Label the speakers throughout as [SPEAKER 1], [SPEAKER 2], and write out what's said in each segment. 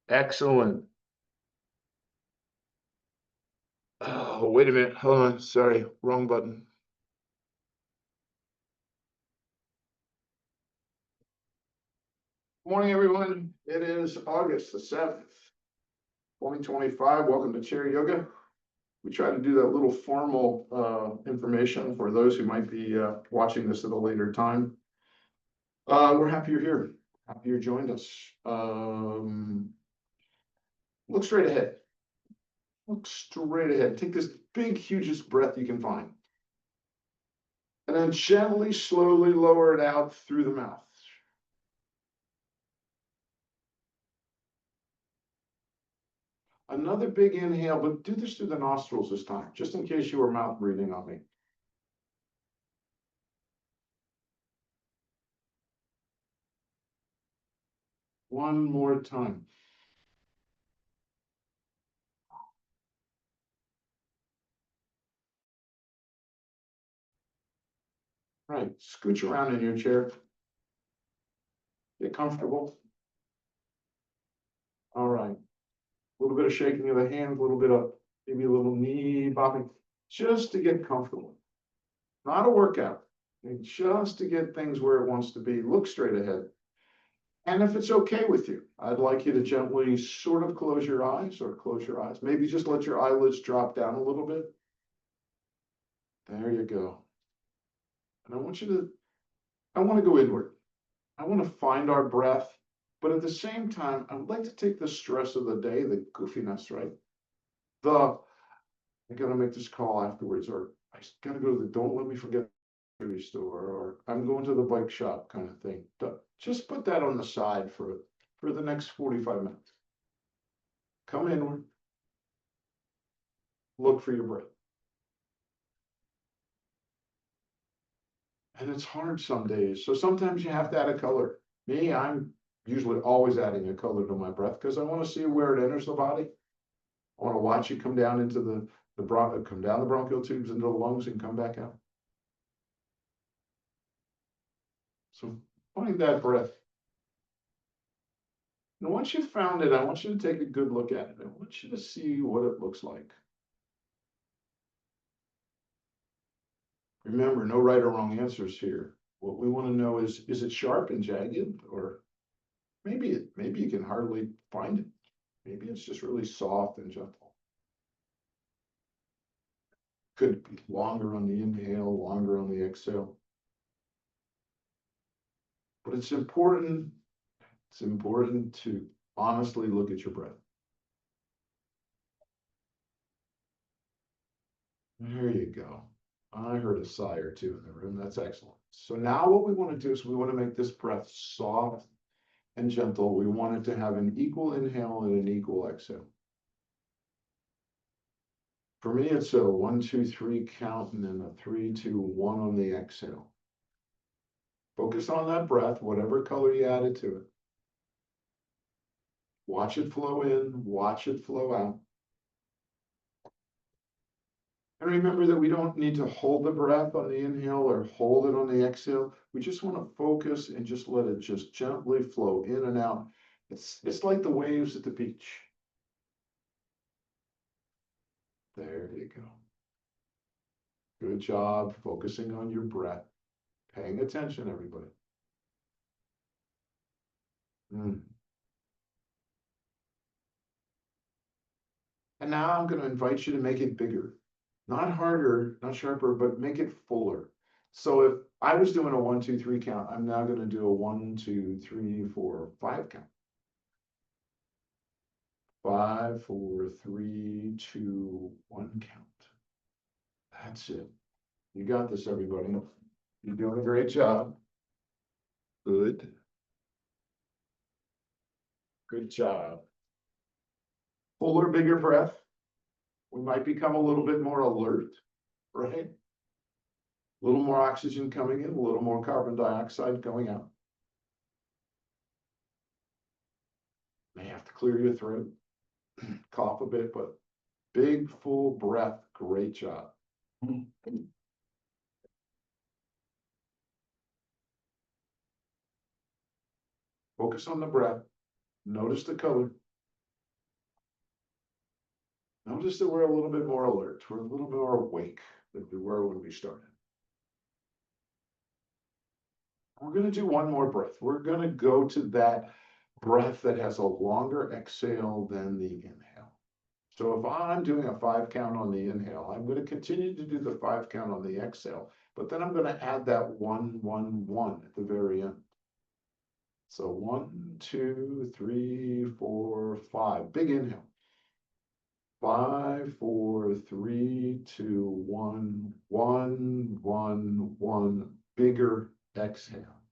[SPEAKER 1] Excellent. Oh, wait a minute. Hold on. Sorry, wrong button. Morning, everyone. It is August the 7th, 2025. Welcome to Chair Yoga. We try to do that little formal information for those who might be watching this at a later time. We're happy you're here. Happy you joined us. Look straight ahead. Look straight ahead. Take this big, hugest breath you can find. And then gently, slowly lower it out through the mouth. Another big inhale, but do this through the nostrils this time, just in case you were mouth breathing on me. One more time. Right, scooch around in your chair. Get comfortable. All right. A little bit of shaking of the hands, a little bit of maybe a little knee bobbing, just to get comfortable. Not a workout, just to get things where it wants to be. Look straight ahead. And if it's okay with you, I'd like you to gently sort of close your eyes or close your eyes. Maybe just let your eyelids drop down a little bit. There you go. And I want to go inward. I want to find our breath, but at the same time, I would like to take the stress of the day, the goofiness, right? I got to make this call afterwards, or I got to go to the don't let me forget the grocery store, or I'm going to the bike shop kind of thing. Just put that on the side for the next 45 minutes. Come inward, look for your breath. And it's hard some days. So sometimes you have to add a color. Me, I'm usually always adding a color to my breath because I want to see where it enters the body. I want to watch it come down into come down the bronchial tubes into the lungs and come back out. So find that breath. And once you've found it, I want you to take a good look at it. I want you to see what it looks like. Remember, no right or wrong answers here. What we want to know is it sharp and jagged, or maybe you can hardly find it. Maybe it's just really soft and gentle. Could be longer on the inhale, longer on the exhale. But it's important to honestly look at your breath. There you go. I heard a sigh or two in the room. That's excellent. So now what we want to do is we want to make this breath soft and gentle. We want it to have an equal inhale and an equal exhale. For me, it's a 1, 2, 3 count and then a 3, 2, 1 on the exhale. Focus on that breath, whatever color you added to it. Watch it flow in, watch it flow out. And remember that we don't need to hold the breath on the inhale or hold it on the exhale. We just want to focus and just let it just gently flow in and out. It's like the waves at the beach. There you go. Good job focusing on your breath. Paying attention, everybody. And now I'm going to invite you to make it bigger. Not harder, not sharper, but make it fuller. So if I was doing a 1, 2, 3 count, I'm now going to do a 1, 2, 3, 4, 5 count. 5, 4, 3, 2, 1 count. That's it. You got this, everybody. You're doing a great job. Good. Good job. Fuller, bigger breath. We might become a little bit more alert, right? A little more oxygen coming in, a little more carbon dioxide going out. May have to clear your throat, cough a bit, but big, full breath. Great job. Focus on the breath. Notice the color. Notice that we're a little bit more alert. We're a little bit more awake than we were when we started. We're going to do one more breath. We're going to go to that breath that has a longer exhale than the inhale. So if I'm doing a 5 count on the inhale, I'm going to continue to do the 5 count on the exhale, but then I'm going to add that 1, 1, 1 at the very end. So 1, 2, 3, 4, 5. Big inhale. 5, 4, 3, 2, 1, 1, 1, 1. Bigger exhale.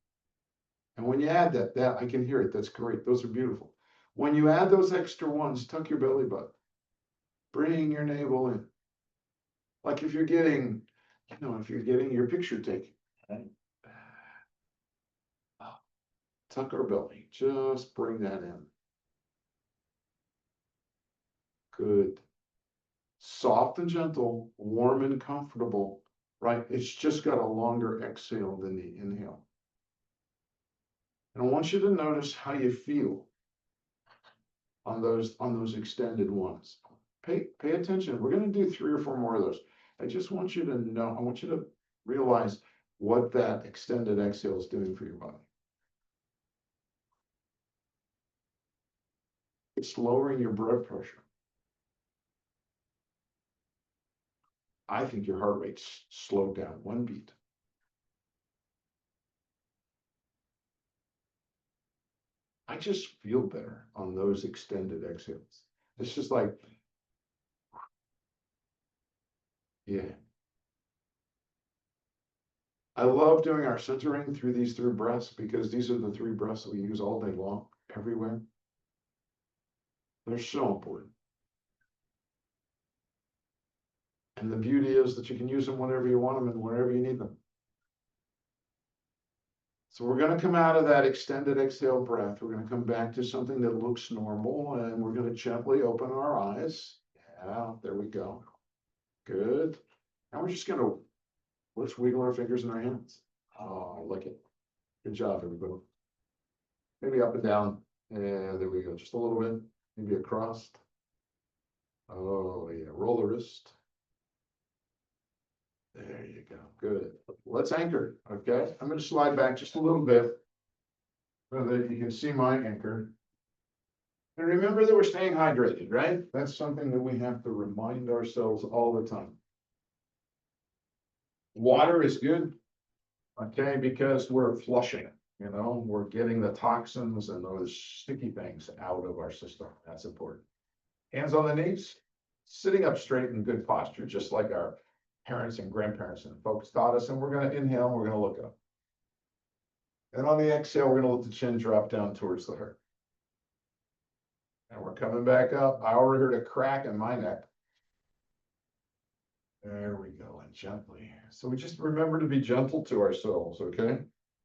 [SPEAKER 1] And when you add that, I can hear it. That's great. Those are beautiful. When you add those extra ones, tuck your belly button. Bring your navel in. Like if you're getting, if you're getting your picture taken, right? Tuck our belly. Just bring that in. Good. Soft and gentle, warm and comfortable, right? It's just got a longer exhale than the inhale. And I want you to notice how you feel on those extended ones. Pay attention. We're going to do 3 or 4 more of those. I just want you to know, I want you to realize what that extended exhale is doing for your body. It's lowering your blood pressure. I think your heart rate's slowed down 1 beat. I just feel better on those extended exhales. It's just like, yeah. I love doing our centering through these 3 breaths because these are the 3 breaths that we use all day long, everywhere. They're so important. And the beauty is that you can use them whenever you want them and wherever you need them. So we're going to come out of that extended exhale breath. We're going to come back to something that looks normal, and we're going to gently open our eyes. Yeah, there we go. Good. And we're just going to, let's wiggle our fingers in our hands. Oh, look it. Good job, everybody. Maybe up and down. Yeah, there we go. Just a little bit. Maybe across. Oh, yeah. Roll the wrist. There you go. Good. Let's anchor. Okay. I'm going to slide back just a little bit so that you can see my anchor. And remember that we're staying hydrated, right? That's something that we have to remind ourselves all the time. Water is good, okay, because we're flushing, we're getting the toxins and those sticky things out of our system. That's important. Hands on the knees, sitting up straight in good posture, just like our parents and grandparents and folks taught us. And we're going to inhale, and we're going to look up. And on the exhale, we're going to let the chin drop down towards the heart. And we're coming back up. I already heard a crack in my neck. There we go, and gently. So we just remember to be gentle to ourselves, okay?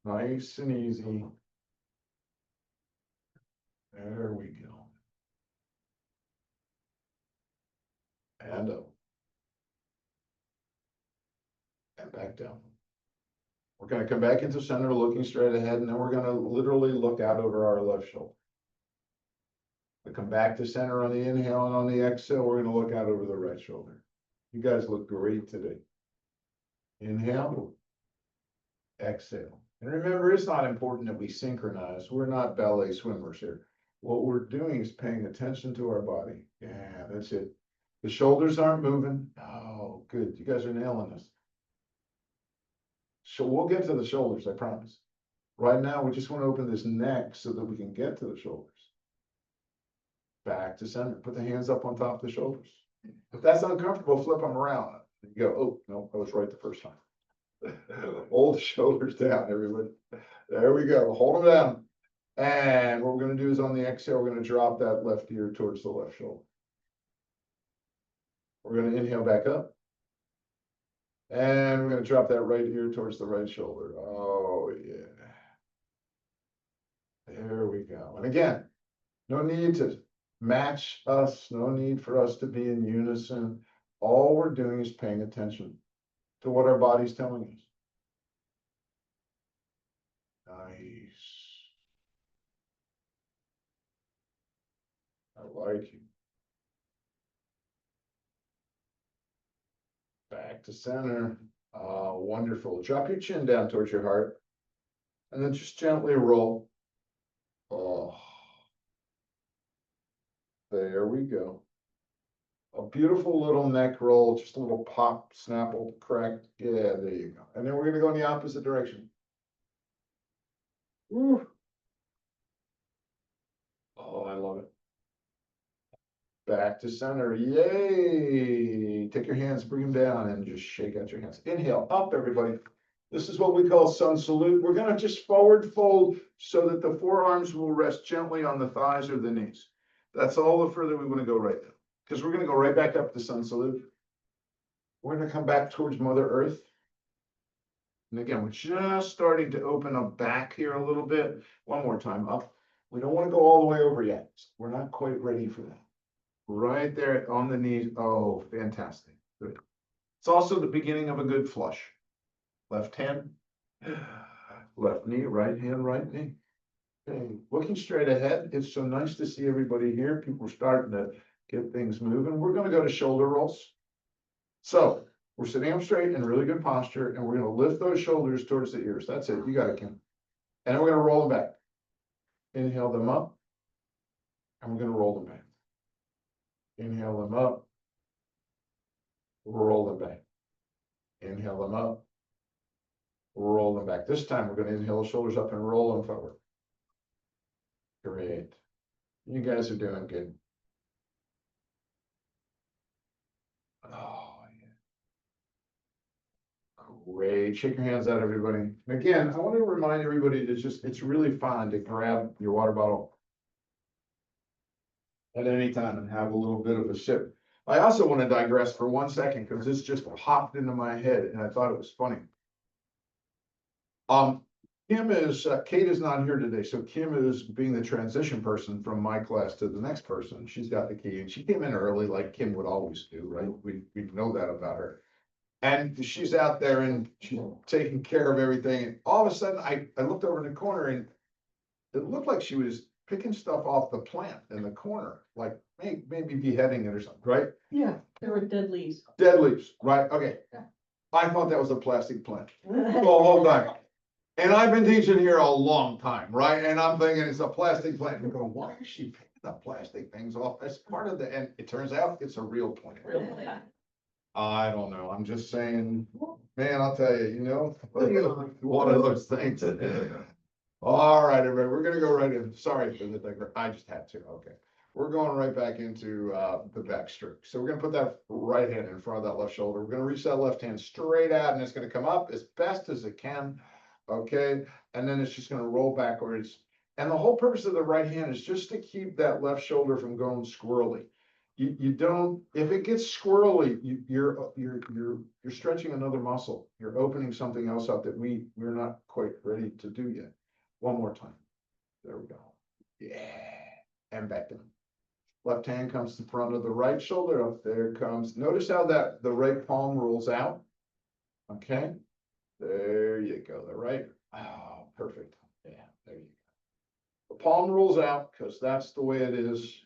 [SPEAKER 1] Nice and easy. There we go. And up. And back down. We're going to come back into center, looking straight ahead, and then we're going to literally look out over our left shoulder. We come back to center on the inhale, and on the exhale, we're going to look out over the right shoulder. You guys look great today. Inhale, exhale. And remember, it's not important that we synchronize. We're not ballet swimmers here. What we're doing is paying attention to our body. Yeah, that's it. The shoulders aren't moving. Oh, good. You guys are nailing this. So we'll get to the shoulders, I promise. Right now, we just want to open this neck so that we can get to the shoulders. Back to center. Put the hands up on top of the shoulders. If that's uncomfortable, flip them around. You go, oh, no, I was right the first time. Hold the shoulders down, everybody. There we go. Hold them down. And what we're going to do is on the exhale, we're going to drop that left ear towards the left shoulder. We're going to inhale back up. And we're going to drop that right ear towards the right shoulder. Oh, yeah. There we go. And again, no need to match us. No need for us to be in unison. All we're doing is paying attention to what our body's telling us. Nice. I like you. back to center. Wonderful. Drop your chin down towards your heart. And then just gently roll. Oh, there we go. A beautiful little neck roll, just a little pop, snapple, crack. Yeah, there you go. And then we're gonna go in the opposite direction. Woo. Oh, I love it. Back to center. Yay. Take your hands, bring them down, and just shake out your hands. Inhale, up, everybody. This is what we call sun salute. We're gonna just forward fold so that the forearms will rest gently on the thighs or the knees. That's all the further we want to go right now. Because we're gonna go right back up to sun salute. We're gonna come back towards Mother Earth. And again, we're just starting to open up back here a little bit. One more time, up. We don't want to go all the way over yet. We're not quite ready for that. Right there on the knees. Oh, fantastic. Good. It's also the beginning of a good flush. Left hand, left knee, right hand, right knee. Okay, looking straight ahead. It's so nice to see everybody here. People are starting to get things moving. We're going to go to shoulder rolls. So we're sitting up straight in really good posture, and we're going to lift those shoulders towards the ears. That's it. You got it, Kim. And then we're going to roll them back. Inhale them up, and we're going to roll them back. Inhale them up, roll them back. Inhale them up, roll them back. This time we're going to inhale the shoulders up and roll them forward. Great. You guys are doing good. Oh, yeah. Great. Shake your hands out, everybody. Again, I want to remind everybody that it's really fun to grab your water bottle at any time and have a little bit of a sip. I also want to digress for 1 second because this just popped into my head and I thought it was funny. Kate is not here today, so Kim is being the transition person from my class to the next person. She's got the key and she came in early like Kim would always do, right? We know that about her. And she's out there and she's taking care of everything. And all of a sudden I looked over in the corner and it looked like she was picking stuff off the plant in the corner, like maybe beheading it or something, right?
[SPEAKER 2] Yeah, there were dead leaves.
[SPEAKER 1] Dead leaves, right? Okay.
[SPEAKER 2] Yeah.
[SPEAKER 1] I thought that was a plastic plant the whole time. And I've been teaching here a long time, right? And I'm thinking it's a plastic plant. And going, why is she picking the plastic things off? That's part of the, and it turns out it's a real plant. I don't know. I'm just saying, man, I'll tell you, one of those things. All right, everybody, we're gonna go right in. Sorry for the digression. I just had to. Okay. We're going right back into the back stroke. So we're gonna put that right hand in front of that left shoulder. We're gonna reach that left hand straight out and it's gonna come up as best as it can. Okay. And then it's just gonna roll backwards. And the whole purpose of the right hand is just to keep that left shoulder from going squirrely. You don't, if it gets squirrely, you're stretching another muscle. You're opening something else up that we're not quite ready to do yet. One more time. There we go. Yeah. And back down. Left hand comes to the front of the right shoulder. Up there it comes. Notice how that the right palm rolls out. Okay. There you go. The right. Oh, perfect. Yeah. There you go. The palm rolls out because that's the way it is.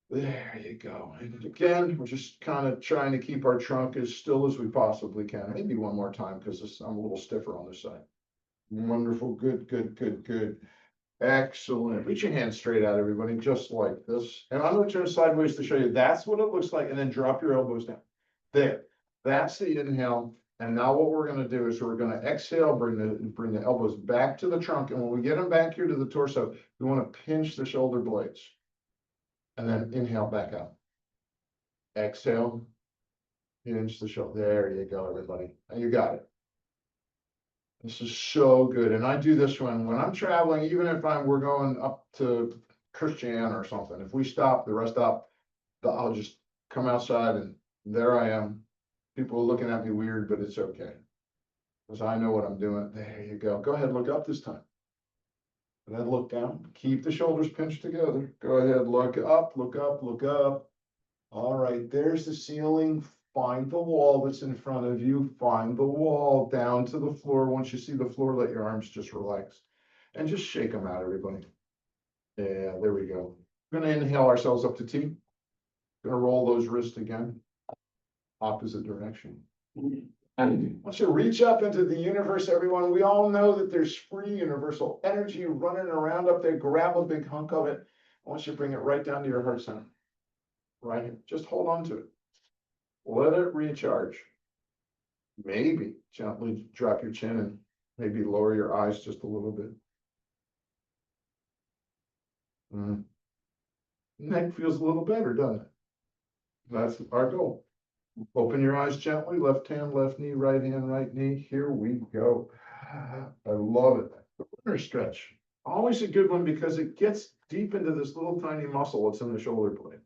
[SPEAKER 1] There you go. And again, we're just kind of trying to keep our trunk as still as we possibly can. Maybe one more time because I'm a little stiffer on this side. Wonderful. Good, good, good, good. Excellent. Reach your hands straight out, everybody, just like this. And I'm going to turn sideways to show you. That's what it looks like. And then drop your elbows down. There. That's the inhale. And now what we're going to do is we're going to exhale, bring the elbows back to the trunk. And when we get them back here to the torso, we want to pinch the shoulder blades. And then inhale back up. Exhale. Pinch the shoulder. There you go, everybody. And you got it. This is so good. And I do this when I'm traveling, even if we're going up to Christian or something. If we stop, the rest stop, I'll just come outside and there I am. People are looking at me weird, but it's okay. Because I know what I'm doing. There you go. Go ahead, look up this time. And then look down. Keep the shoulders pinched together. Go ahead, look up, look up, look up. All right, there's the ceiling. Find the wall that's in front of you. Find the wall down to the floor. Once you see the floor, let your arms just relax. And just shake them out, everybody. Yeah, there we go. We're going to inhale ourselves up to T. Going to roll those wrists again. opposite direction. Once you reach up into the universe, everyone, we all know that there's free universal energy running around up there. Grab a big hunk of it. Once you bring it right down to your heart center, right here, just hold on to it. Let it recharge. Maybe gently drop your chin and maybe lower your eyes just a little bit. Neck feels a little better, doesn't it? That's our goal. Open your eyes gently, left hand, left knee, right hand, right knee. Here we go. I love it. The runner stretch, always a good one because it gets deep into this little tiny muscle that's in the shoulder blade.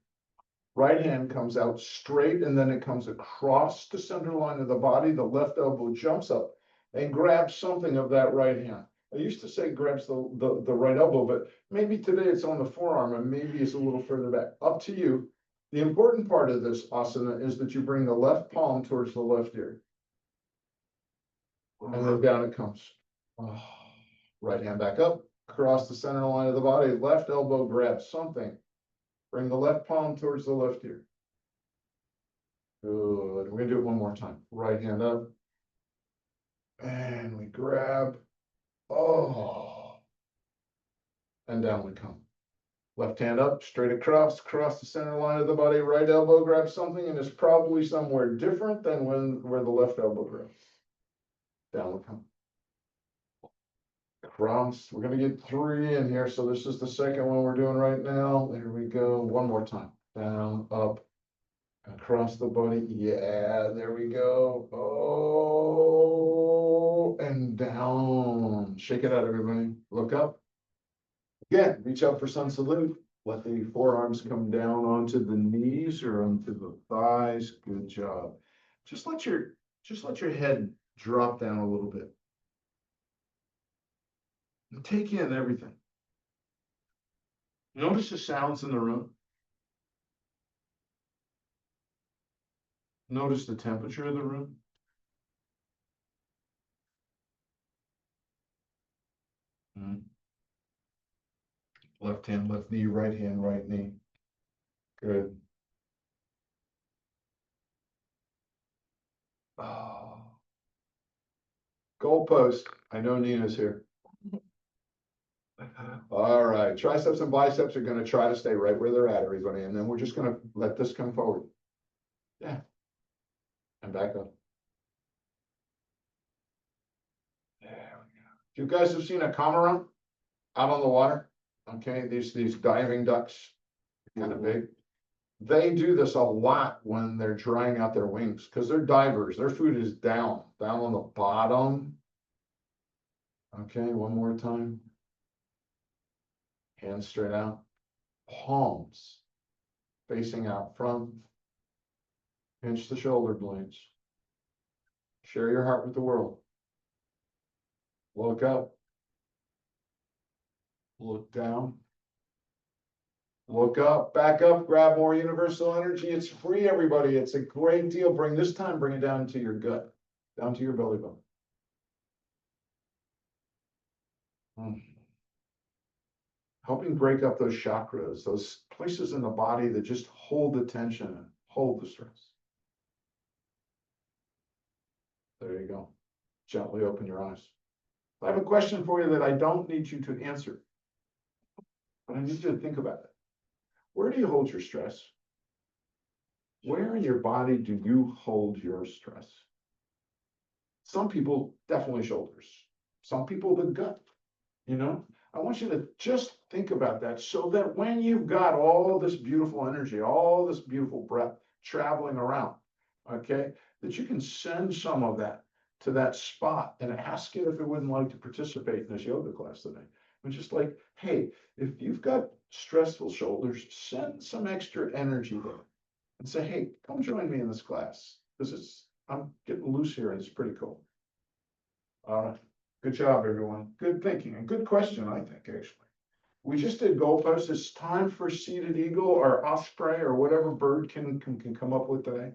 [SPEAKER 1] Right hand comes out straight and then it comes across the center line of the body. The left elbow jumps up and grabs something of that right hand. I used to say grabs the right elbow, but maybe today it's on the forearm and maybe it's a little further back. Up to you. The important part of this asana is that you bring the left palm towards the left ear. And then down it comes. Oh, right hand back up, across the center line of the body, left elbow grabs something. Bring the left palm towards the left ear. Good. We're gonna do it one more time. Right hand up. And we grab. Oh. And down we come. Left hand up, straight across the center line of the body. Right elbow grabs something and it's probably somewhere different than where the left elbow grabs. Down we come. Cross. We're gonna get 3 in here. So this is the second one we're doing right now. There we go. One more time. Down, up, across the body. Yeah, there we go. Oh, and down. Shake it out, everybody. Look up. Again, reach up for sun salute. Let the forearms come down onto the knees or onto the thighs. Good job. Just let your head drop down a little bit. And take in everything. Notice the sounds in the room. Notice the temperature of the room. Left hand, left knee, right hand, right knee. Good. Oh. Goalpost. I know Nina's here. All right. Triceps and biceps are going to try to stay right where they're at, everybody. And then we're just going to let this come forward. Yeah. And back up. There we go. You guys have seen a cormorant out on the water? Okay, these diving ducks, kind of big. They do this a lot when they're drying out their wings because they're divers. Their food is down on the bottom. Okay, one more time. Hands straight out. Palms facing out front. Pinch the shoulder blades. Share your heart with the world. Look up. Look down. Look up, back up, grab more universal energy. It's free, everybody. It's a great deal. Bring it down to your gut, down to your belly button. Helping break up those chakras, those places in the body that just hold the tension and hold the stress. There you go. Gently open your eyes. I have a question for you that I don't need you to answer, but I need you to think about it. Where do you hold your stress? Where in your body do you hold your stress? Some people definitely shoulders. Some people the gut. You know, I want you to just think about that so that when you've got all this beautiful energy, all this beautiful breath traveling around, okay, that you can send some of that to that spot and ask it if it wouldn't like to participate in this yoga class today. And just like, hey, if you've got stressful shoulders, send some extra energy there and say, hey, come join me in this class. I'm getting loose here and it's pretty cool. All right. Good job, everyone. Good thinking and good question, I think, actually. We just did goalposts. It's time for seated eagle or osprey or whatever bird can come up with today.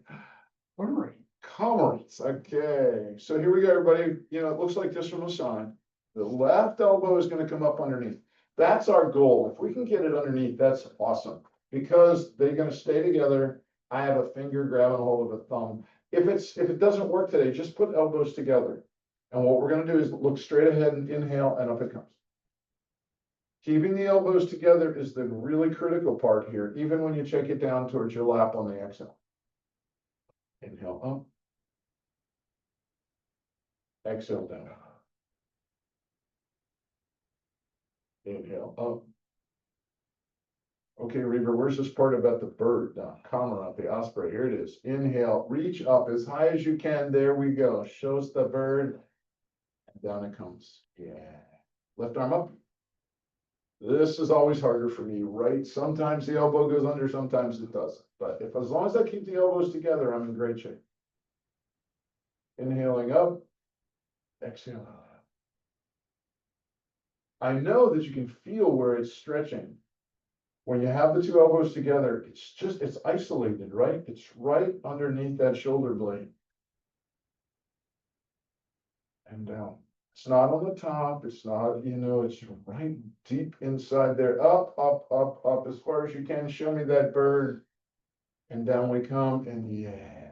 [SPEAKER 1] All right. Cormorants. Okay. So here we go, everybody. You know, it looks like this from the side. The left elbow is going to come up underneath. That's our goal. If we can get it underneath, that's awesome because they're going to stay together. I have a finger grabbing hold of a thumb. if it doesn't work today, just put elbows together. And what we're gonna do is look straight ahead and inhale and up it comes. Keeping the elbows together is the really critical part here, even when you check it down towards your lap on the exhale. Inhale up. Exhale down. Inhale up. Okay, Reber, where's this part about the bird? Now, Cormorant, the osprey, here it is. Inhale, reach up as high as you can. There we go. Shows the bird. And down it comes. Yeah. Left arm up. This is always harder for me, right? Sometimes the elbow goes under, sometimes it doesn't. But if as long as I keep the elbows together, I'm in great shape. Inhaling up. Exhale. I know that you can feel where it's stretching. When you have the two elbows together, it's isolated, right? It's right underneath that shoulder blade. And down. It's not on the top, it's not, it's right deep inside there. Up, up, up, up, as far as you can. Show me that bird. And down we come, and yeah,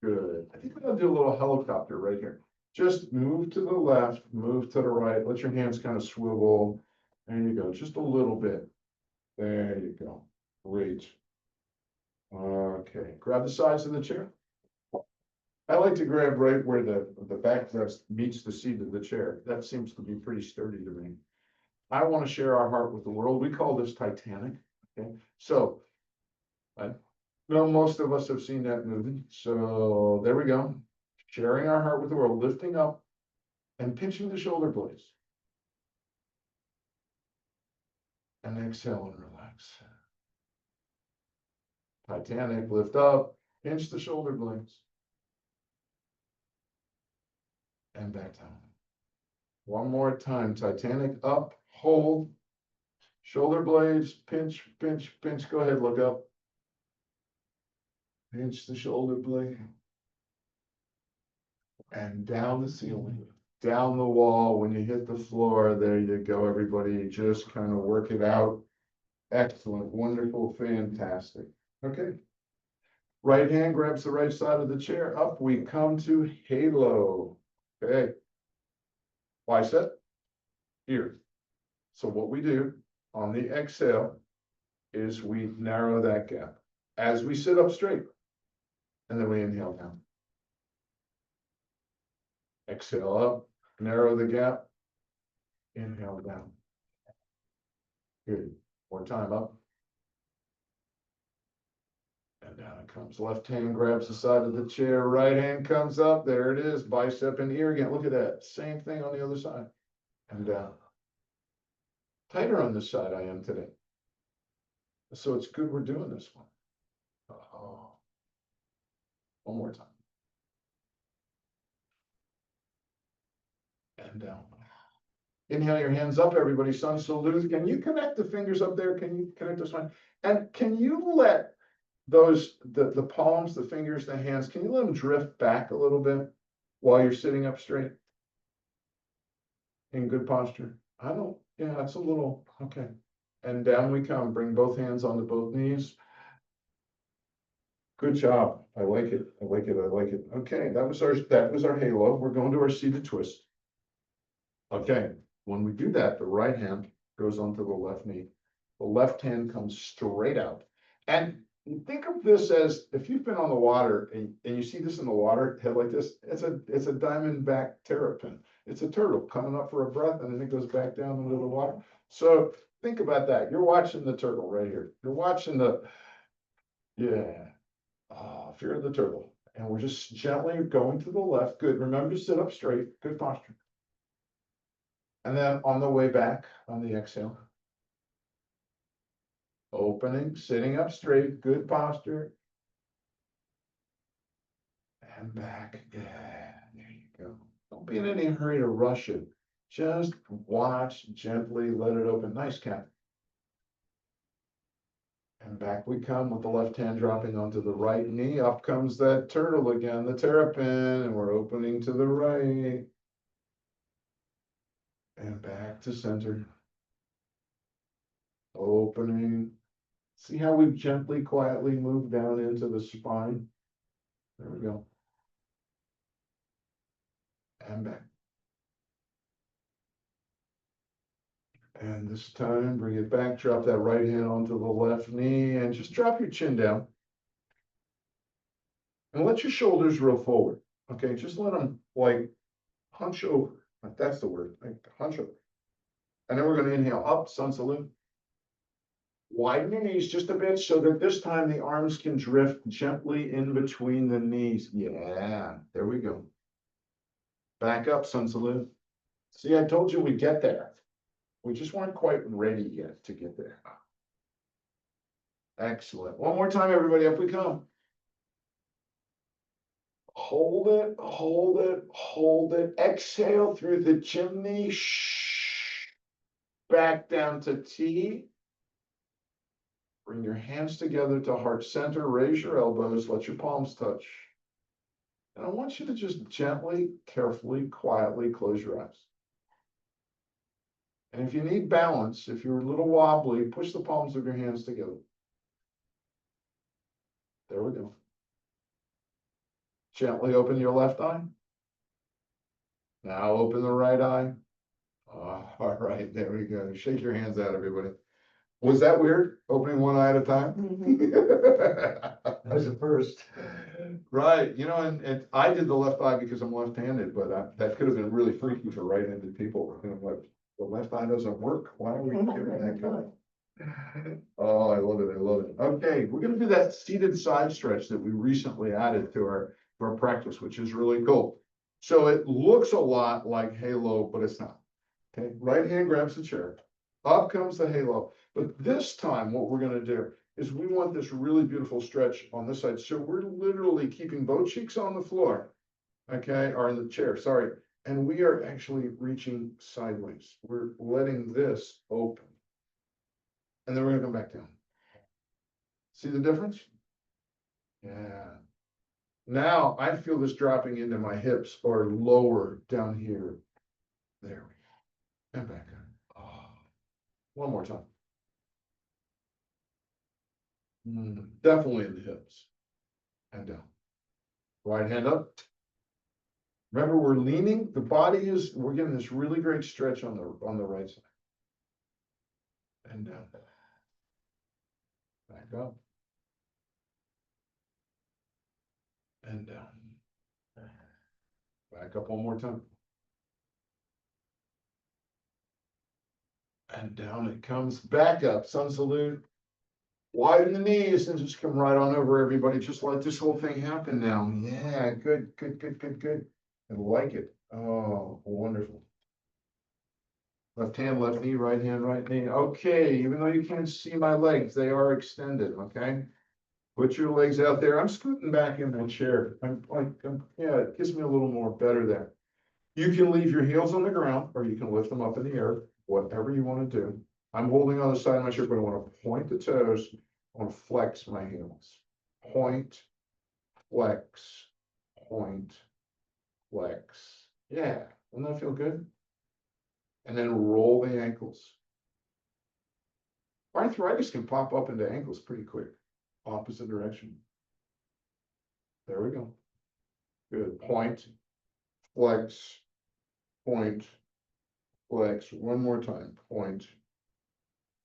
[SPEAKER 1] good. I think we're gonna do a little helicopter right here. Just move to the left, move to the right, let your hands kind of swivel. There you go, just a little bit. There you go. Great. Okay, grab the sides of the chair. I like to grab right where the backrest meets the seat of the chair. That seems to be pretty sturdy to me. I want to share our heart with the world. We call this Titanic. Okay, so I know most of us have seen that movie. So there we go. Sharing our heart with the world, lifting up and pinching the shoulder blades. And exhale and relax. Titanic, lift up, pinch the shoulder blades. And back down. One more time, Titanic, up, hold, shoulder blades, pinch, pinch, pinch, go ahead, look up. Pinch the shoulder blade. And down the ceiling, down the wall, when you hit the floor, there you go, everybody, just kind of work it out. Excellent, wonderful, fantastic. Okay. Right hand grabs the right side of the chair, up we come to halo. Okay. Bicep, here. So what we do on the exhale is we narrow that gap as we sit up straight. And then we inhale down. Exhale up, narrow the gap, inhale down. Good. More time up. And down it comes. Left hand grabs the side of the chair, right hand comes up. There it is. Bicep and ear again. Look at that. Same thing on the other side. And down. Tighter on this side I am today. So it's good we're doing this one. Oh. One more time. And down. Inhale your hands up, everybody. Sun salute. Can you connect the fingers up there? Can you connect this one? And can you let those, the palms, the fingers, the hands, can you let them drift back a little bit while you're sitting up straight? In good posture. Yeah, it's a little, okay. And down we come. Bring both hands onto both knees. Good job. I like it. I like it. I like it. Okay, that was our halo. We're going to our seated twist. Okay, when we do that, the right hand goes onto the left knee. The left hand comes straight out. And think of this as if you've been on the water and you see this in the water, head like this, it's a diamondback terrapin. It's a turtle coming up for a breath and then it goes back down into the water. So think about that. You're watching the turtle right here. You're watching yeah. Oh, fear of the turtle. And we're just gently going to the left. Good. Remember to sit up straight. Good posture. And then on the way back on the exhale. Opening, sitting up straight, good posture. And back. Yeah, there you go. Don't be in any hurry to rush it. Just watch gently, let it open. Nice cat. And back we come with the left hand dropping onto the right knee. Up comes that turtle again, the terrapin, and we're opening to the right. And back to center. Opening. See how we've gently, quietly moved down into the spine? There we go. and back. And this time, bring it back, drop that right hand onto the left knee and just drop your chin down. And let your shoulders roll forward, okay? Just let them like hunch over, that's the word, like hunch over. And then we're gonna inhale up, sun salute. Widen your knees just a bit so that this time the arms can drift gently in between the knees. Yeah, there we go. Back up, sun salute. See, I told you we'd get there. We just weren't quite ready yet to get there. Excellent. One more time, everybody, up we come. Hold it, hold it, hold it. Exhale through the chimney. Shh. Back down to T. Bring your hands together to heart center. Raise your elbows. Let your palms touch. And I want you to just gently, carefully, quietly close your eyes. And if you need balance, if you're a little wobbly, push the palms of your hands together. There we go. Gently open your left eye. Now open the right eye. All right, there we go. Shake your hands out, everybody. Was that weird? Opening one eye at a time?
[SPEAKER 3] That was the first.
[SPEAKER 1] Right, you know, and I did the left eye because I'm left-handed, but that could have been really freaky for right-handed people. You know, like, the left eye doesn't work. Why are we doing that kind of? Oh, I love it. I love it. Okay, we're gonna do that seated side stretch that we recently added to our practice, which is really cool. So it looks a lot like halo, but it's not. Okay, right hand grabs the chair. Up comes the halo. But this time, what we're gonna do is we want this really beautiful stretch on this side. So we're literally keeping both cheeks on the floor, okay, or in the chair, sorry. And we are actually reaching sideways. We're letting this open. And then we're gonna come back down. See the difference? Yeah. Now I feel this dropping into my hips or lower down here. There we go. And back up. Oh. One more time. Definitely in the hips. And down. Right hand up. Remember, we're leaning, the body is, we're getting this really great stretch on the right side. And down. Back up. And down. Back up one more time. And down it comes. Back up, sun salute. Widen the knees and just come right on over, everybody. Just let this whole thing happen now. Yeah, good, good, good, good, good. I like it. Oh, wonderful. Left hand, left knee, right hand, right knee. Okay, even though you can't see my legs, they are extended, okay? Put your legs out there. I'm scooting back in my chair. Yeah, it gives me a little more better there. You can leave your heels on the ground or you can lift them up in the air, whatever you want to do. I'm holding on the side of my chair, but I want to point the toes. I want to flex my heels. Point, flex, point, flex. Yeah, doesn't that feel good? And then roll the ankles. Arthritis can pop up into ankles pretty quick. Opposite direction. There we go. Good. Point, flex, point, flex. One more time. Point,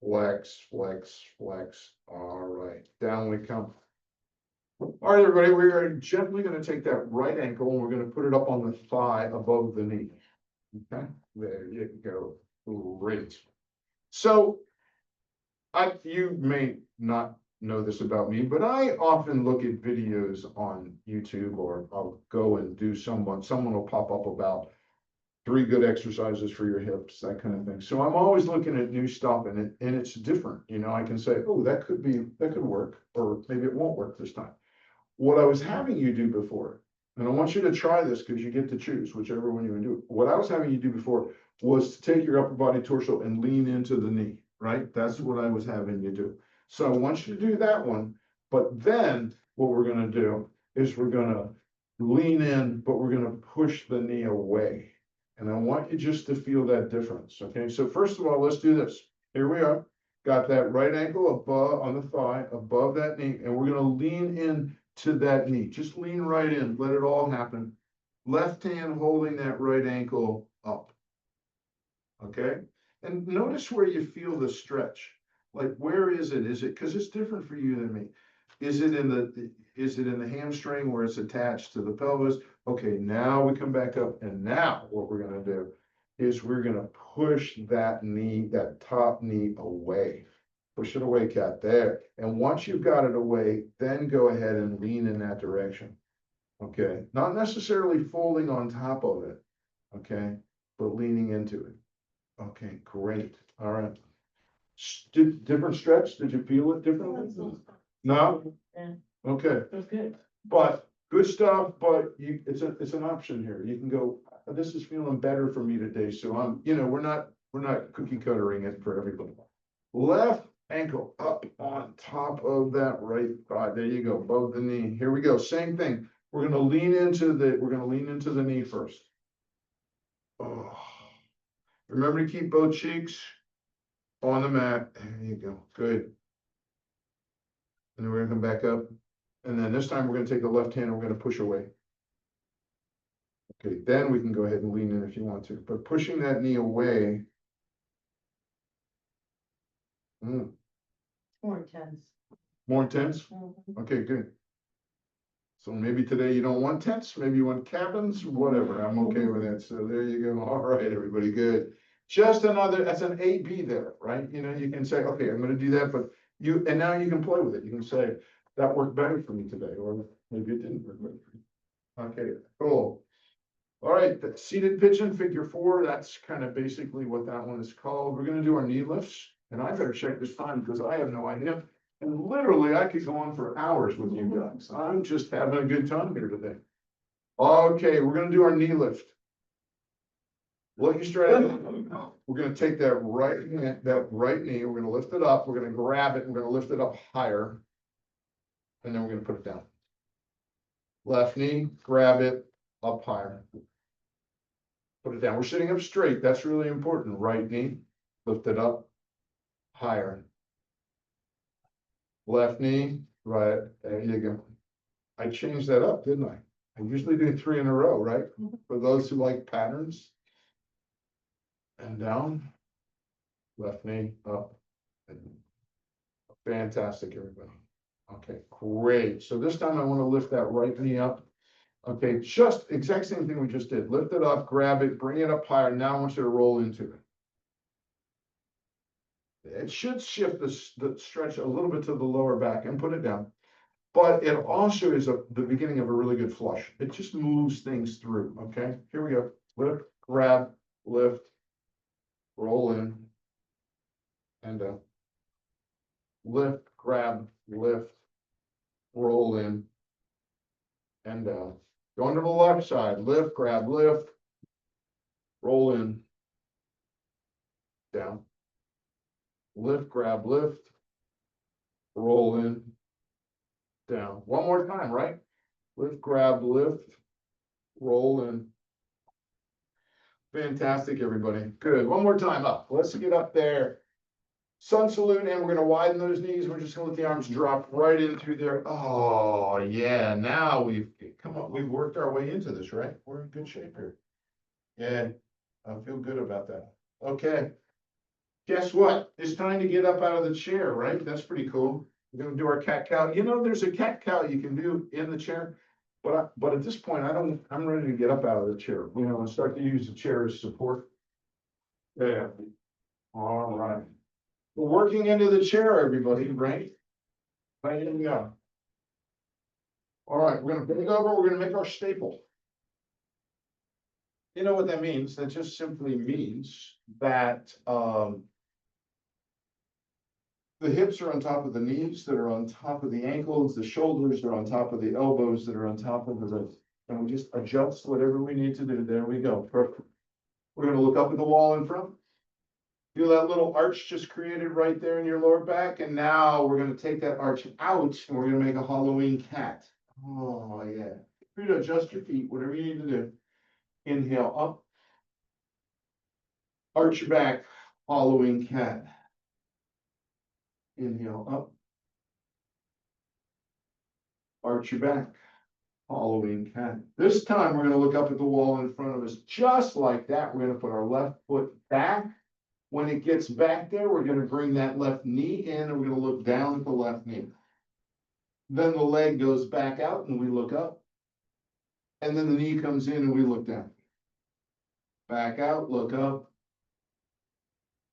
[SPEAKER 1] flex, flex, flex. All right. Down we come. All right, everybody, we are gently going to take that right ankle and we're going to put it up on the thigh above the knee. Okay, there you go. Great. So, you may not know this about me, but I often look at videos on YouTube, or I'll go and do someone will pop up about 3 good exercises for your hips, that kind of thing. So I'm always looking at new stuff and it's different. You know, I can say, oh, that could work, or maybe it won't work this time. What I was having you do before, and I want you to try this because you get to choose whichever one you want to do. What I was having you do before was to take your upper body torso and lean into the knee, right? That's what I was having you do. So I want you to do that one, but then what we're going to do is we're going to lean in, but we're going to push the knee away. And I want you just to feel that difference. Okay, so first of all, let's do this. Here we are. Got that right ankle above on the thigh, above that knee, and we're going to lean in to that knee. Just lean right in. Let it all happen. Left hand holding that right ankle up. Okay, and notice where you feel the stretch. Like, where is it? Is it, because it's different for you than me. Is it in the hamstring where it's attached to the pelvis? Okay, now we come back up, and now what we're gonna do is we're gonna push that knee, that top knee away. Push it away, cat, there. And once you've got it away, then go ahead and lean in that direction. Okay, not necessarily folding on top of it, okay, but leaning into it. Okay, great, all right. Different stretch, did you feel it differently? No?
[SPEAKER 2] Yeah.
[SPEAKER 1] Okay,
[SPEAKER 2] It was good.
[SPEAKER 1] but good stuff, but it's an option here, you can go, this is feeling better for me today, so we're not cookie cuttering it for everybody. Left ankle up on top of that right thigh, there you go, above the knee, here we go, same thing. We're gonna lean into the knee first. Oh. Remember to keep both cheeks on the mat. There you go. Good. And then we're gonna come back up. And then this time we're gonna take the left hand and we're gonna push away. Okay, then we can go ahead and lean in if you want to, but pushing that knee away.
[SPEAKER 2] More intense.
[SPEAKER 1] More intense?
[SPEAKER 2] Mhm.
[SPEAKER 1] Okay, good. So maybe today you don't want tents, maybe you want cabins, whatever. I'm okay with that. So there you go. All right, everybody, good. Just another, that's an A-B there, right? You can say, okay, I'm gonna do that, but and now you can play with it. You can say, that worked better for me today, or maybe it didn't work better for you. Okay, cool. All right, the seated pigeon, figure 4, that's kind of basically what that one is called. We're gonna do our knee lifts, and I better check this time because I have no idea. And literally, I could go on for hours with you guys. I'm just having a good time here today. Okay, we're gonna do our knee lift. Look you straight ahead. We're gonna take that right hand, that right knee, we're gonna lift it up, we're gonna grab it, we're gonna lift it up higher. And then we're gonna put it down. Left knee, grab it, up higher. Put it down. We're sitting up straight. That's really important. Right knee, lift it up, higher. Left knee, right, there you go. I changed that up, didn't I? I usually do 3 in a row, right? For those who like patterns. And down. Left knee, up. Fantastic, everybody. Okay, great. So this time I want to lift that right knee up. Okay, just exact same thing we just did. Lift it up, grab it, bring it up higher. Now I want you to roll into it. It should shift the stretch a little bit to the lower back and put it down. But it also is the beginning of a really good flush. It just moves things through, okay? Here we go. Lift, grab, lift, roll in, and down. Lift, grab, lift, roll in, and down. Going to the left side, lift, grab, lift, roll in, down. Lift, grab, lift, roll in, down. One more time, right? Lift, grab, lift, roll in. Fantastic, everybody. Good. One more time up. Let's get up there. Sun salute, and we're gonna widen those knees. We're just gonna let the arms drop right in through there. Oh, yeah. Now we've worked our way into this, right? We're in good shape here. Yeah, I feel good about that. Okay. Guess what? It's time to get up out of the chair, right? That's pretty cool. We're gonna do our cat cow. There's a cat cow you can do in the chair. But at this point, I'm ready to get up out of the chair, and start to use the chair as support. Yeah. All right. We're working into the chair, everybody, right? Right, here we go. All right, we're gonna bend over, we're gonna make our staple. You know what that means? That just simply means that, the hips are on top of the knees, that are on top of the ankles, the shoulders are on top of the elbows, that are on top of the wrists. And we just adjust whatever we need to do. There we go. Perfect. We're gonna look up at the wall in front. Feel that little arch just created right there in your lower back. And now we're gonna take that arch out and we're gonna make a Halloween cat. Oh, yeah. Free to adjust your feet, whatever you need to do. Inhale up. Arch your back, Halloween cat. Inhale up. Arch your back. Halloween cat. This time, we're gonna look up at the wall in front of us, just like that. We're gonna put our left foot back. When it gets back there, we're gonna bring that left knee in, and we're gonna look down at the left knee. Then the leg goes back out and we look up. And then the knee comes in and we look down. Back out, look up.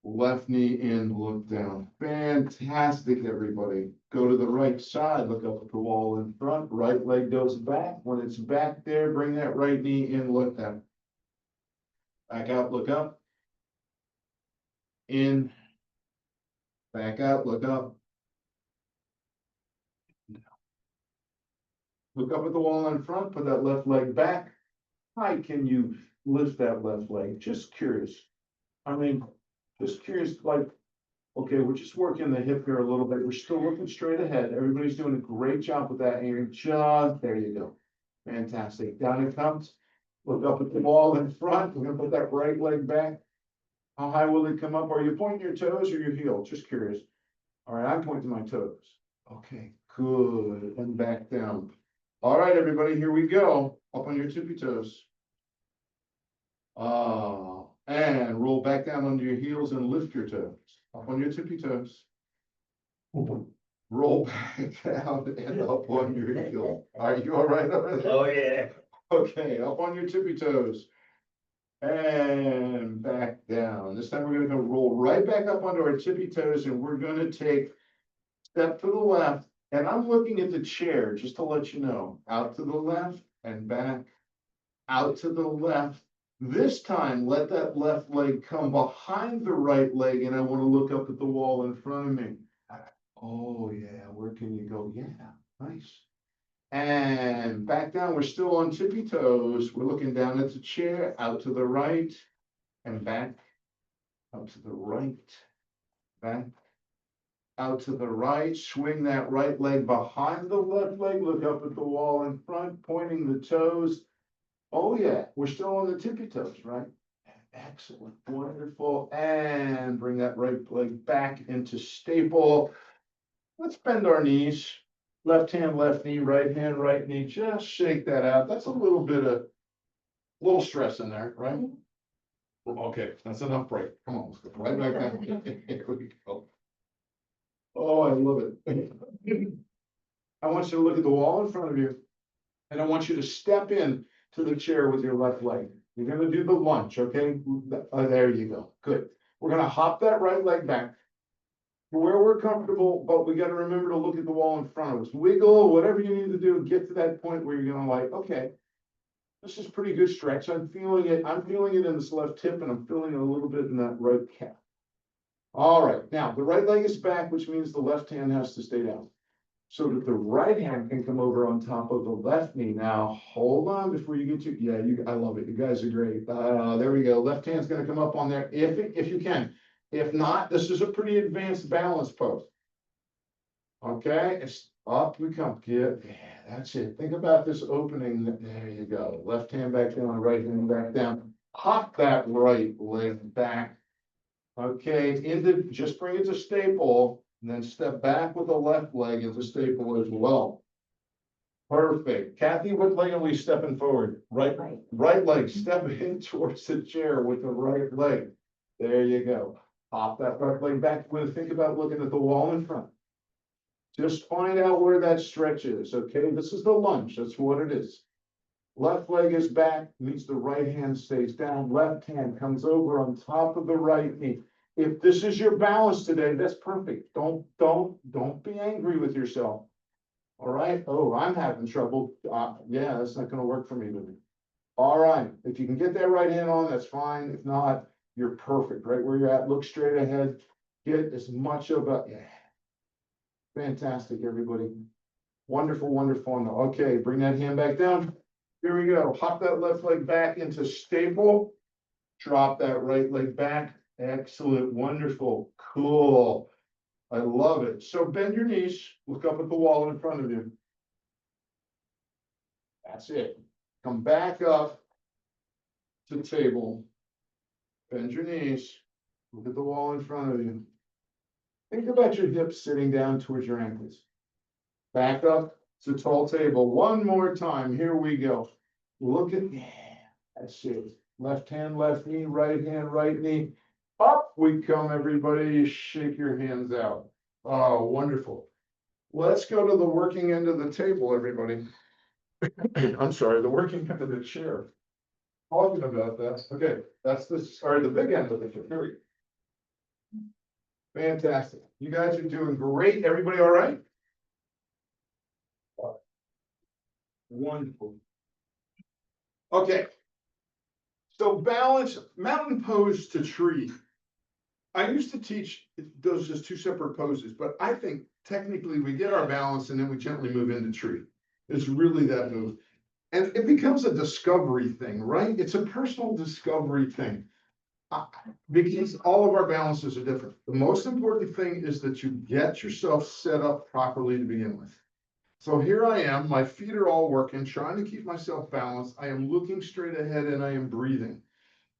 [SPEAKER 1] Left knee in, look down. Fantastic, everybody. Go to the right side, look up at the wall in front. Right leg goes back. When it's back there, bring that right knee in, look down. Back out, look up. In. Back out, look up. Look up at the wall in front, put that left leg back. How can you lift that left leg? Just curious. I mean, just curious, like, okay, we're just working the hip here a little bit. We're still looking straight ahead. Everybody's doing a great job with that. And you're just, there you go. Fantastic. Down it comes. Look up at the wall in front. We're gonna put that right leg back. How high will it come up? Are you pointing your toes or your heel? Just curious. All right, I'm pointing my toes. Okay, good. And back down. All right, everybody, here we go. Up on your tippy toes. And roll back down onto your heels and lift your toes. Up on your tippy toes. Roll back down and up on your heel. Are you all right over there?
[SPEAKER 3] Oh, yeah.
[SPEAKER 1] Okay, up on your tippy toes. And back down. This time we're gonna go roll right back up onto our tippy toes and we're gonna take step to the left. And I'm looking at the chair, just to let you know, out to the left and back, out to the left. This time, let that left leg come behind the right leg, and I want to look up at the wall in front of me. Oh, yeah, where can you go? Yeah, nice. And back down, we're still on tippy toes. We're looking down at the chair, out to the right, and back, out to the right, back, out to the right, swing that right leg behind the left leg, look up at the wall in front, pointing the toes. Oh yeah, we're still on the tippy toes, right? Excellent, wonderful, and bring that right leg back into staple. Let's bend our knees, left hand, left knee, right hand, right knee, just shake that out. That's a little bit of, little stress in there, right? Okay, that's enough break, come on, let's go right back down. Here we go. Oh, I love it. I want you to look at the wall in front of you. And I want you to step in to the chair with your left leg. You're gonna do the lunge, okay? There you go, good. We're gonna hop that right leg back to where we're comfortable, but we gotta remember to look at the wall in front of us. Wiggle, whatever you need to do, get to that point where you're gonna like, okay, this is pretty good stretch. I'm feeling it in this left hip and I'm feeling it a little bit in that right calf. All right, now the right leg is back, which means the left hand has to stay down. So that the right hand can come over on top of the left knee. Now, hold on before you get to, yeah, I love it. You guys are great. There we go. Left hand's gonna come up on there if you can. If not, this is a pretty advanced balance pose. Okay, it's up we come. Yeah, that's it. Think about this opening. There you go. Left hand back down, right hand back down. Hop that right leg back. Okay, just bring it to staple. And then step back with the left leg into staple as well. Perfect. Kathy, what leg are we stepping forward? Right leg, step in towards the chair with the right leg. There you go. Pop that right leg back. We're gonna think about looking at the wall in front. Just find out where that stretch is, okay? This is the lunge, that's what it is. Left leg is back, means the right hand stays down. Left hand comes over on top of the right knee. If this is your balance today, that's perfect. Don't be angry with yourself. All right. Oh, I'm having trouble. Yeah, that's not gonna work for me today. All right. If you can get that right hand on, that's fine. If not, you're perfect. Right where you're at, look straight ahead. Get as much of a, yeah. Fantastic, everybody. Wonderful, wonderful. Okay, bring that hand back down. Here we go. Hop that left leg back into staple. Drop that right leg back. Excellent, wonderful, cool. I love it. So bend your knees, look up at the wall in front of you. That's it. Come back up to table. Bend your knees, look at the wall in front of you. Think about your hips sitting down towards your ankles. Back up, It's a tall table. One more time. Here we go. Look at, yeah, that's it. Left hand, left knee, right knee. Up we come, everybody. Shake your hands out. Oh, wonderful. Let's go to the working end of the table, everybody. I'm sorry, the working end of the chair. Talking about that. Okay, that's the big end of the chair. Here we go. Fantastic. You guys are doing great. Everybody all right? Wonderful. Okay. So balance, mountain pose to tree. I used to teach those as two separate poses, but I think technically we get our balance and then we gently move into tree. It's really that move. And it becomes a discovery thing, right? It's a personal discovery thing. Because all of our balances are different. The most important thing is that you get yourself set up properly to begin with. So here I am, my feet are all working, trying to keep myself balanced. I am looking straight ahead and I am breathing.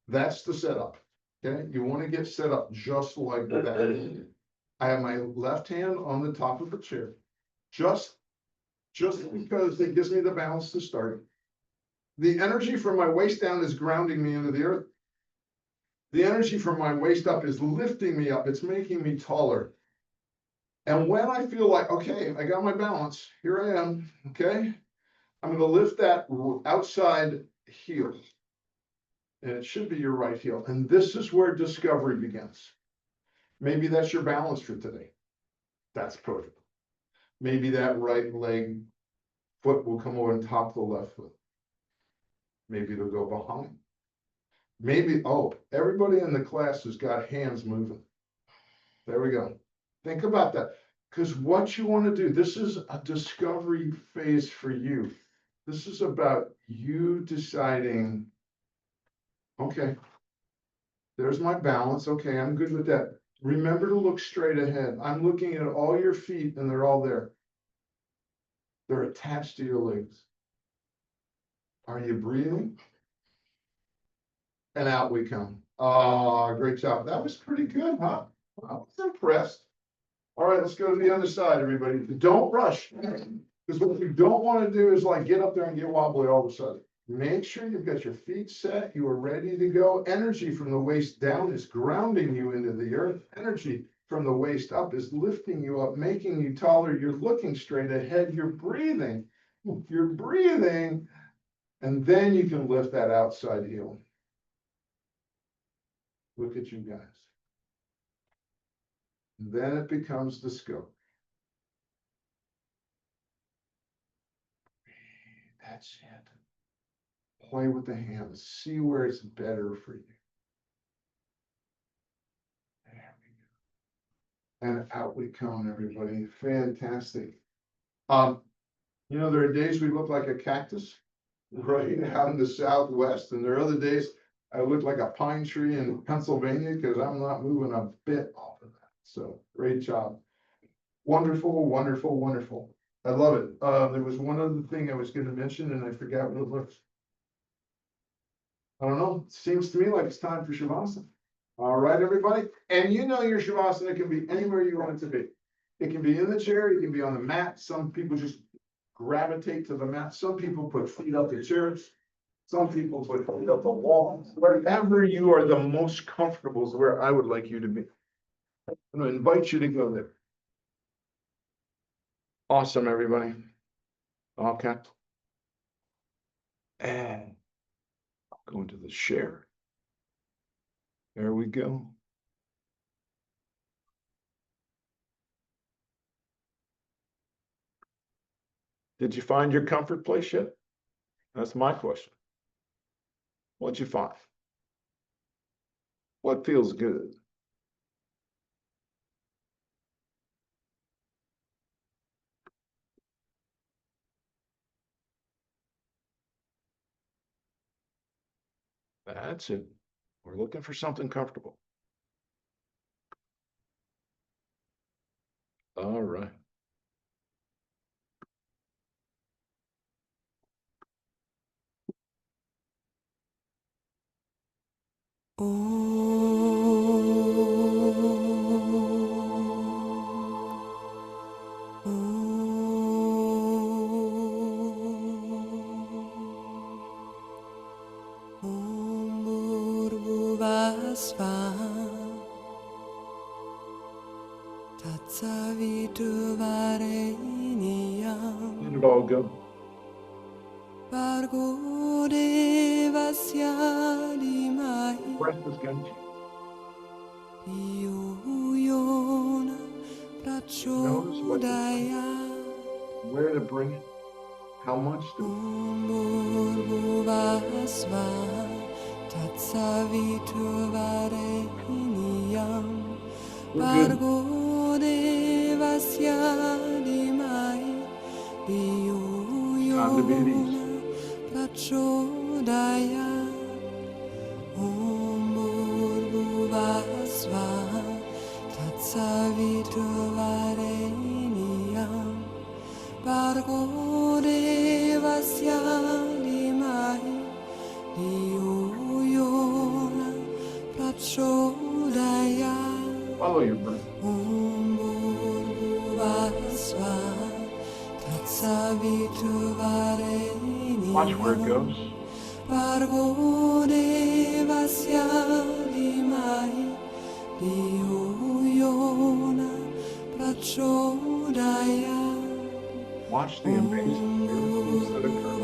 [SPEAKER 1] That's the setup. Okay, you want to get set up just like that. I have my left hand on the top of the chair, just because it gives me the balance to start. The energy from my waist down is grounding me into the earth. The energy from my waist up is lifting me up. It's making me taller. And when I feel like, okay, I got my balance, here I am, okay? I'm going to lift that outside heel. And it should be your right heel. And this is where discovery begins. Maybe that's your balance for today. That's perfect. Maybe that right leg foot will come over and top the left foot. Maybe it'll go behind. Maybe, oh, everybody in the class has got hands moving. There we go. Think about that. Because what you want to do, this is a discovery phase for you. This is about you deciding, okay, there's my balance. Okay, I'm good with that. Remember to look straight ahead. I'm looking at all your feet and they're all there. They're attached to your legs. Are you breathing? And out we come. Oh, great job. That was pretty good, huh? I was impressed. All right, let's go to the other side, everybody. Don't rush. Because what you don't want to do is like get up there and get wobbly all of a sudden. Make sure you've got your feet set. You are ready to go. Energy from the waist down is grounding you into the earth. Energy from the waist up is lifting you up, making you taller. You're looking straight ahead. You're breathing. You're breathing. And then you can lift that outside heel. Look at you guys. Then it becomes the scope. That's it. Play with the hands. See where it's better for you. There we go. And out we come, everybody. Fantastic. There are days we look like a cactus, right out in the Southwest, and there are other days I look like a pine tree in Pennsylvania because I'm not moving a bit off of that. So great job. Wonderful, wonderful, wonderful. I love it. There was one other thing I was going to mention and I forgot what it was. I don't know. It seems to me like it's time for Shavasana. All right, everybody. And your Shavasana can be anywhere you want it to be. It can be in the chair. It can be on the mat. Some people just gravitate to the mat. Some people put feet up the chairs. Some people put feet up the wall. Wherever you are the most comfortable is where I would like you to be. I'm going to invite you to go there. Awesome, everybody. Okay. And I'll go into the share. There we go. Did you find your comfort place yet? That's my question. What'd you find? What feels good? That's it. We're looking for something comfortable. All right. Let it all go. Breath is going to notice what to bring, where to bring it, how much to. We're good. Time to be at ease. Follow your breath. Watch where it goes. Watch the amazing miracles that occur.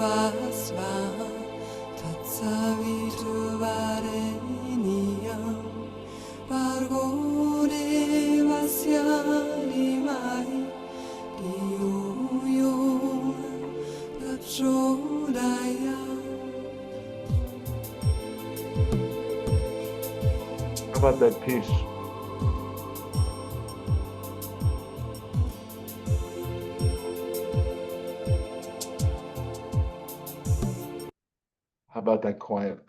[SPEAKER 1] How about that peace? How about that quiet?